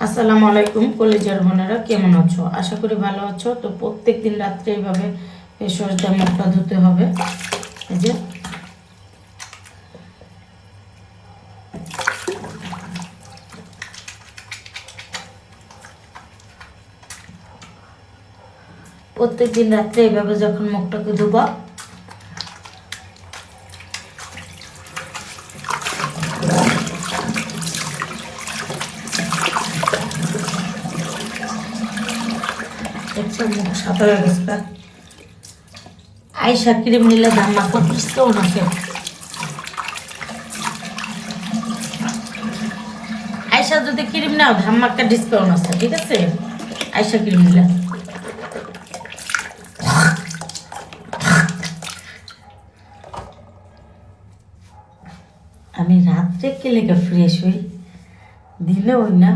আসসালামু আলাইকুম কলেজের বোনেরা, কেমন আছো? আশা করি ভালো আছো। তো প্রত্যেক দিন রাত্রে এইভাবে ফেস ওয়াশ দিয়ে মুখটা ধুতে হবে। এই যে প্রত্যেক দিন রাত্রে এইভাবে যখন মুখটাকে ধুবা, দেখছো মুখ সাদা হয়ে গেছে। আয়সা ক্রিম নিলে দাম না করতেছে ওনাকে। আয়সা যদি ক্রিম নাও ধাম্মাকা ডিসকাউন্ট আছে, ঠিক আছে? আয়সা ক্রিম নিলে আমি রাত্রে কে লেগে ফ্রেশ হই, দিনে হই না।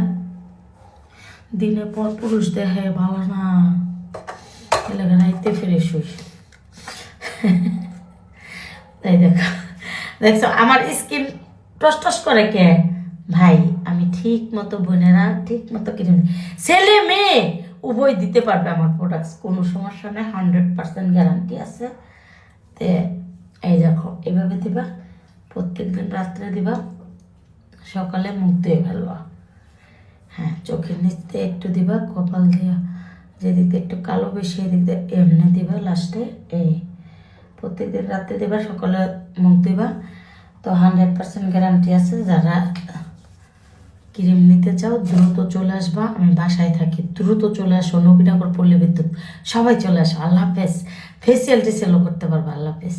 দিনে পর পুরুষ দেহে ভালো না, এলাকা রাইতে ফ্রেশ হই। তাই দেখছো আমার স্কিন টস টস করে কে ভাই? আমি ঠিক মতো বোনেরা ঠিক মতো কিনে ছেলে মেয়ে উভয় দিতে পারবে আমার প্রোডাক্টস, কোনো সমস্যা নেই, 100% গ্যারান্টি আছে। তে এই দেখো এভাবে দিবা, প্রত্যেক দিন রাত্রে দিবা, সকালে মুখ দিয়ে ফেলবা। হ্যাঁ, চোখের নিচ দিয়ে একটু দিবা, কপাল দিয়া যেদিক দিয়ে একটু কালো বেশি এদিক দিয়ে এমনি দিবা, লাস্টে এই প্রত্যেক দিন রাত্রে দিবা, সকালে মুখ দিবা। তো 100% গ্যারান্টি আছে। যারা ক্রিম নিতে চাও দ্রুত চলে আসবা, আমি বাসায় থাকি, দ্রুত চলে আসো। নবীনগর পল্লী বিদ্যুৎ, সবাই চলে আসো। আল্লাহ হাফেজ। ফেসিয়াল টেসিয়ালও করতে পারবা। আল্লাহ হাফেজ।